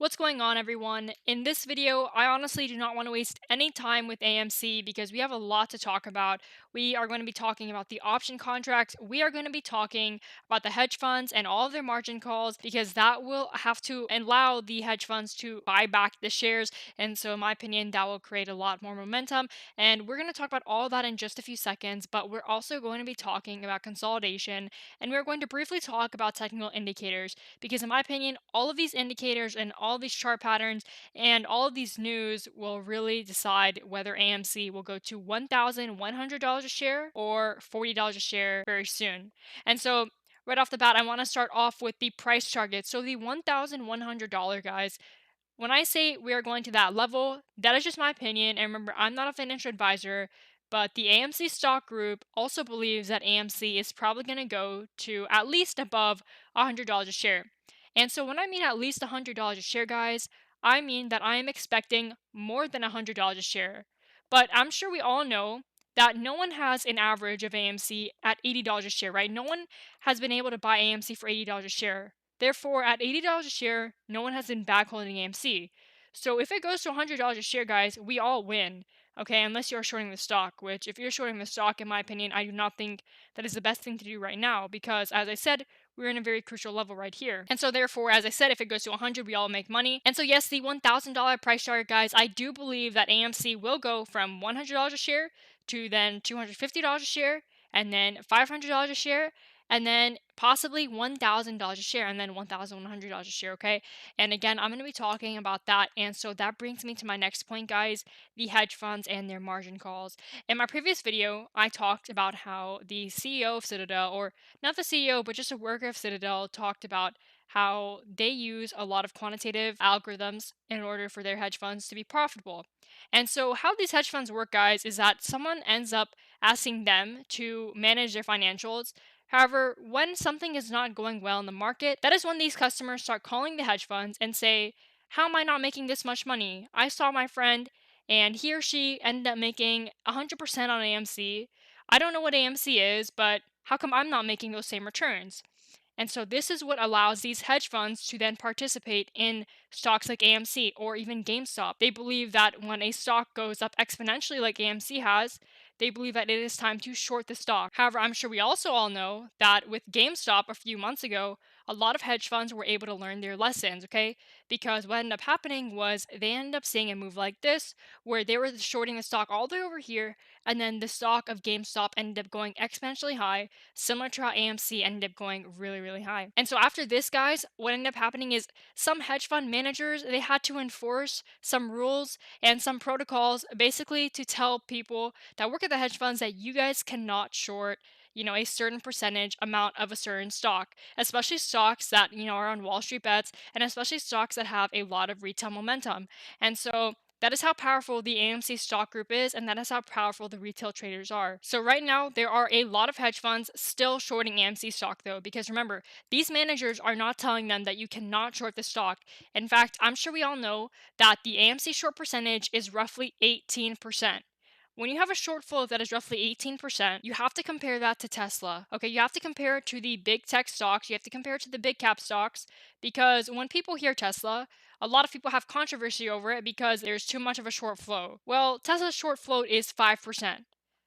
What's going on, everyone? In this video, I honestly do not want to waste any time with AMC because we have a lot to talk about. We are going to be talking about the option contracts. We are going to be talking about the hedge funds and all of their margin calls because that will have to allow the hedge funds to buy back the shares. And so, in my opinion, that will create a lot more momentum. And we're going to talk about all of that in just a few seconds, but we're also going to be talking about consolidation and we're going to briefly talk about technical indicators because in my opinion all of these indicators and all of these chart patterns and all of these news will really decide whether AMC will go to $1,100 a share or $40 a share very soon. And so right off the bat, I want to start off with the price target. So the $1,100, guys, when I say we are going to that level, that is just my opinion. And remember, I'm not a financial advisor, but the AMC stock group also believes that AMC is probably going to go to at least above $100 a share. And so when I mean at least $100 a share, guys, I mean that I am expecting more than $100 a share. But I'm sure we all know that no one has an average of AMC at $80 a share, right? No one has been able to buy AMC for $80 a share. Therefore, at $80 a share, no one has been backholding AMC. So if it goes to $100 a share, guys, we all win. Okay, unless you're shorting the stock, which if you're shorting the stock, in my opinion, I do not think that is the best thing to do right now because, as I said, we're in a very crucial level right here. And so therefore, as I said, if it goes to 100, we all make money. And so yes, the $1,000 price target, guys, I do believe that AMC will go from $100 a share to then $250 a share and then $500 a share and then possibly $1,000 a share and then $1,100 a share, okay? And again, I'm going to be talking about that. And so that brings me to my next point, guys, the hedge funds and their margin calls. In my previous video, I talked about how the CEO of Citadel, or not the CEO, but just a worker of Citadel, talked about how they use a lot of quantitative algorithms in order for their hedge funds to be profitable. And so, how these hedge funds work, guys, is that someone ends up asking them to manage their financials. However, when something is not going well in the market, that is when these customers start calling the hedge funds and say, how am I not making this much money? I saw my friend and he or she ended up making 100% on AMC. I don't know what AMC is, but how come I'm not making those same returns? And so this is what allows these hedge funds to then participate in stocks like AMC or even GameStop. They believe that when a stock goes up exponentially like AMC has, they believe that it is time to short the stock. However, I'm sure we also all know that with GameStop a few months ago, a lot of hedge funds were able to learn their lessons, okay? Because what ended up happening was they ended up seeing a move like this, where they were shorting the stock all the way over here, and then the stock of GameStop ended up going exponentially high, similar to how AMC ended up going really, really high. And so after this, guys, what ended up happening is some hedge fund managers, they had to enforce some rules and some protocols basically to tell people that work at the hedge funds that you guys cannot short a certain percentage amount of a certain stock, especially stocks that are on Wall Street bets, and especially stocks that have a lot of retail momentum. And so that is how powerful the AMC stock group is, and that is how powerful the retail traders are. So, right now, there are a lot of hedge funds still shorting AMC stock, though, because remember, these managers are not telling them that you cannot short the stock. In fact, I'm sure we all know that the AMC short percentage is roughly 18%. When you have a short float that is roughly 18%, you have to compare that to Tesla. Okay, you have to compare it to the big tech stocks, you have to compare it to the big cap stocks, because when people hear Tesla, a lot of people have controversy over it because there's too much of a short float. Well, Tesla's short float is 5%.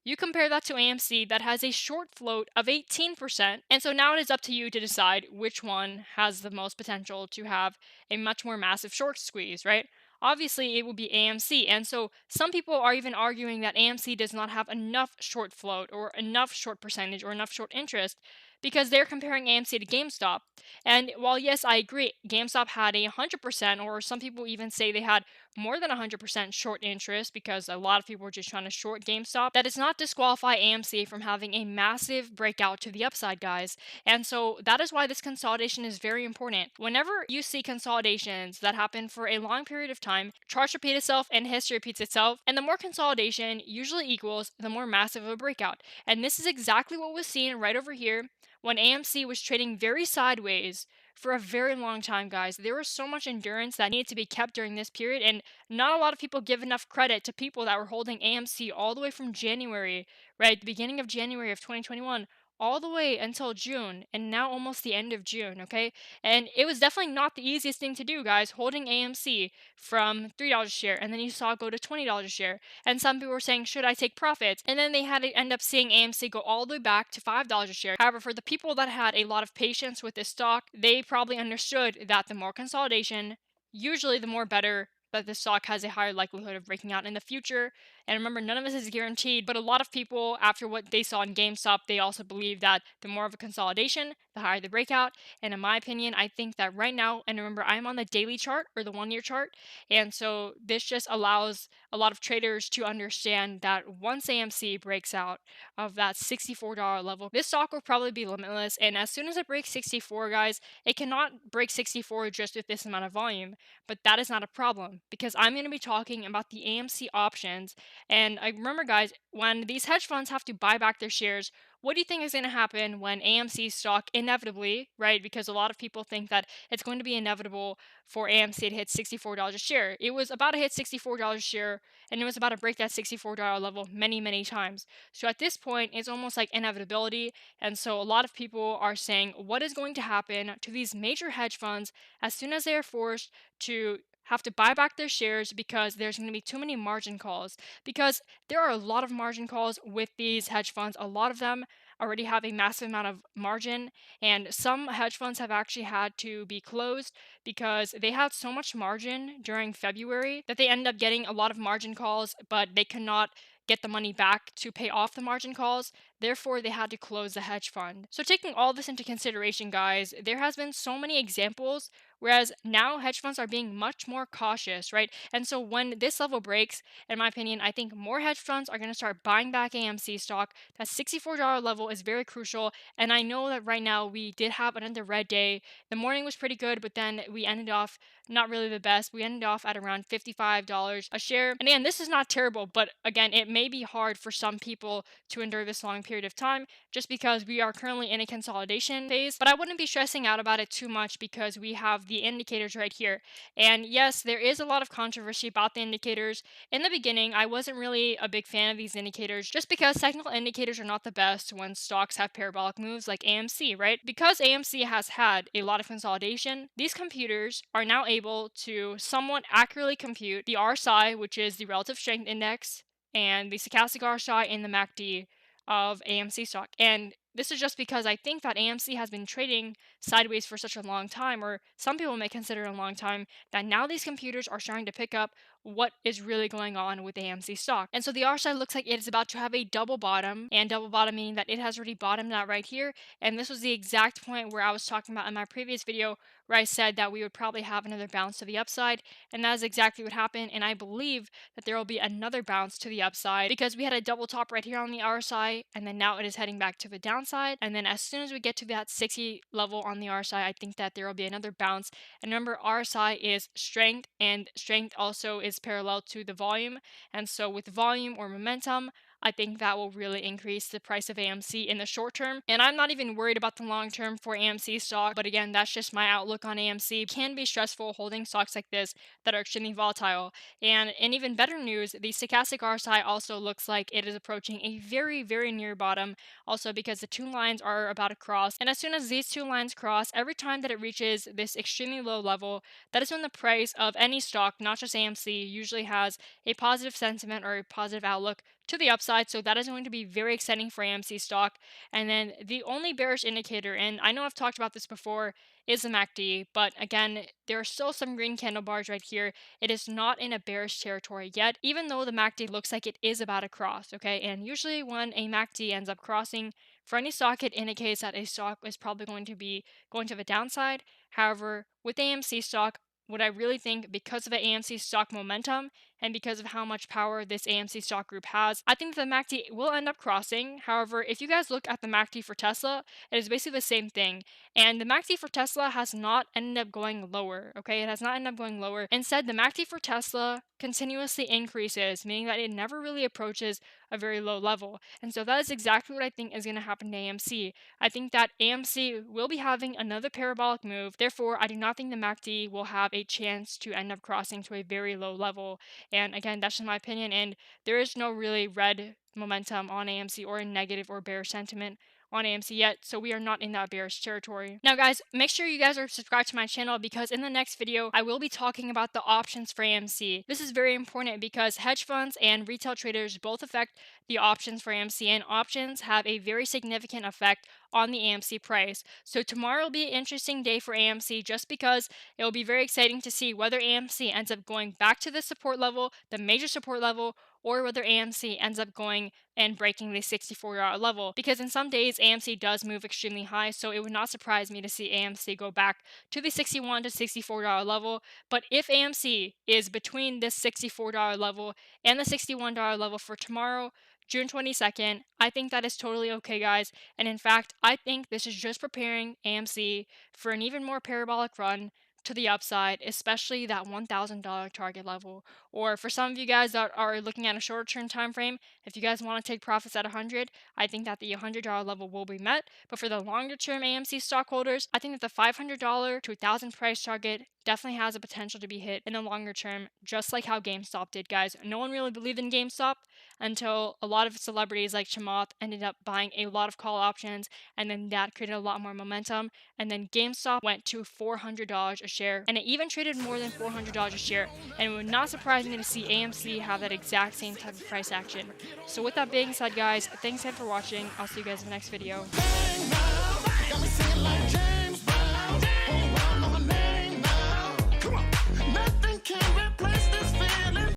You compare that to AMC that has a short float of 18%, and so now it is up to you to decide which one has the most potential to have a much more massive short squeeze, right? Obviously, it will be AMC, and so some people are even arguing that AMC does not have enough short float or enough short percentage or enough short interest because they're comparing AMC to GameStop. And while yes, I agree, GameStop had a 100%, or some people even say they had more than 100% short interest because a lot of people were just trying to short GameStop, that does not disqualify AMC from having a massive breakout to the upside, guys. And so that is why this consolidation is very important. Whenever you see consolidations that happen for a long period of time, charts repeat itself and history repeats itself, and the more consolidation usually equals the more massive of a breakout. And this is exactly what was seen right over here when AMC was trading very sideways for a very long time, guys. There was so much endurance that needed to be kept during this period, and not a lot of people give enough credit to people that were holding AMC all the way from January, right, the beginning of January of 2021, all the way until June, and now almost the end of June, okay? And it was definitely not the easiest thing to do, guys, holding AMC from $3 a share, and then you saw it go to $20 a share. And some people were saying, should I take profits? And then they had to end up seeing AMC go all the way back to $5 a share. However, for the people that had a lot of patience with this stock, they probably understood that the more consolidation, usually the more better, that the stock has a higher likelihood of breaking out in the future. And remember, none of this is guaranteed, but a lot of people, after what they saw in GameStop, they also believe that the more of a consolidation, the higher the breakout. And in my opinion, I think that right now, and remember, I'm on the daily chart or the 1 year chart, and so this just allows a lot of traders to understand that once AMC breaks out of that $64 level, this stock will probably be limitless. And as soon as it breaks 64, guys, it cannot break 64 just with this amount of volume, but that is not a problem because I'm going to be talking about the AMC options. And I remember, guys, when these hedge funds have to buy back their shares, what do you think is going to happen when AMC stock inevitably, right? Because a lot of people think that it's going to be inevitable for AMC to hit $64 a share. It was about to hit $64 a share, and it was about to break that $64 level many, many times. So at this point, it's almost like inevitability. And so a lot of people are saying, what is going to happen to these major hedge funds as soon as they are forced to have to buy back their shares because there's going to be too many margin calls? Because there are a lot of margin calls with these hedge funds. A lot of them already have a massive amount of margin, and some hedge funds have actually had to be closed because they had so much margin during February that they ended up getting a lot of margin calls, but they cannot get the money back to pay off the margin calls. Therefore, they had to close the hedge fund. So taking all this into consideration, guys, there has been so many examples whereas now hedge funds are being much more cautious, right? And so when this level breaks, in my opinion, I think more hedge funds are going to start buying back AMC stock. That $64 level is very crucial. And I know that right now we did have another red day. The morning was pretty good, but then we ended off not really the best. We ended off at around $55 a share. And again, this is not terrible, but again, it may be hard for some people to endure this long period of time just because we are currently in a consolidation phase. But I wouldn't be stressing out about it too much because we have the indicators right here. And yes, there is a lot of controversy about the indicators. In the beginning, I wasn't really a big fan of these indicators just because technical indicators are not the best when stocks have parabolic moves like AMC, right? Because AMC has had a lot of consolidation, these computers are now able to somewhat accurately compute the RSI, which is the relative strength index, and the stochastic RSI and the MACD of AMC stock. And this is just because I think that AMC has been trading sideways for such a long time, or some people may consider it a long time, that now these computers are starting to pick up what is really going on with AMC stock. And so the RSI looks like it is about to have a double bottom, and double bottom meaning that it has already bottomed out right here. And this was the exact point where I was talking about in my previous video where I said that we would probably have another bounce to the upside, and that is exactly what happened. And I believe that there will be another bounce to the upside because we had a double top right here on the RSI, and then now it is heading back to the downside. And then as soon as we get to that 60 level on the RSI, I think that there will be another bounce. And remember, RSI is strength, and strength also is parallel to the volume. And so with volume or momentum, I think that will really increase the price of AMC in the short term. And I'm not even worried about the long term for AMC stock. But again, that's just my outlook on AMC. It can be stressful holding stocks like this that are extremely volatile. And in even better news, the stochastic RSI also looks like it is approaching a very, very near bottom. Also because the two lines are about to cross. And as soon as these two lines cross, every time that it reaches this extremely low level, that is when the price of any stock, not just AMC, usually has a positive sentiment or a positive outlook to the upside. So that is going to be very exciting for AMC stock. And then the only bearish indicator, and I know I've talked about this before, is the MACD. But again, there are still some green candle bars right here. It is not in a bearish territory yet, even though the MACD looks like it is about to cross. Okay, and usually when a MACD ends up crossing, for any stock, it indicates that a stock is probably going to be going to the downside. However, with AMC stock, what I really think, because of the AMC stock momentum and because of how much power this AMC stock group has, I think the MACD will end up crossing. However, if you guys look at the MACD for Tesla, it is basically the same thing. And the MACD for Tesla has not ended up going lower, okay? It has not ended up going lower. Instead, the MACD for Tesla continuously increases, meaning that it never really approaches a very low level. And so that is exactly what I think is going to happen to AMC. I think that AMC will be having another parabolic move. Therefore, I do not think the MACD will have a chance to end up crossing to a very low level. And again, that's just my opinion. And there is no really red momentum on AMC or a negative or bearish sentiment on AMC yet, so we are not in that bearish territory. Now guys, make sure you guys are subscribed to my channel, because in the next video I will be talking about the options for AMC. This is very important because hedge funds and retail traders both affect the options for AMC, and options have a very significant effect on the AMC price. So tomorrow will be an interesting day for AMC, just because it will be very exciting to see whether AMC ends up going back to the support level, the major support level, or whether AMC ends up going and breaking the $64 level. Because in some days AMC does move extremely high, so it would not surprise me to see AMC go back to the $61 to $64 level. But if AMC is between this $64 level and the $61 level for tomorrow, June 22nd, I think that is totally okay, guys. And in fact, I think this is just preparing AMC for an even more parabolic run to the upside, especially that $1,000 target level. Or for some of you guys that are looking at a shorter term time frame, if you guys want to take profits at 100, I think that the $100 level will be met. But for the longer term AMC stockholders, I think that the $500 to 1,000 price target definitely has a potential to be hit in the longer term, just like how GameStop did, guys. No one really believed in GameStop until a lot of celebrities like Chamath ended up buying a lot of call options, and then that created a lot more momentum. And then GameStop went to $400 a share, and it even traded more than $400 a share. And it would not surprise me to see AMC have that exact same type of price action. So with that being said, guys, thanks again for watching. I'll see you guys in the next video.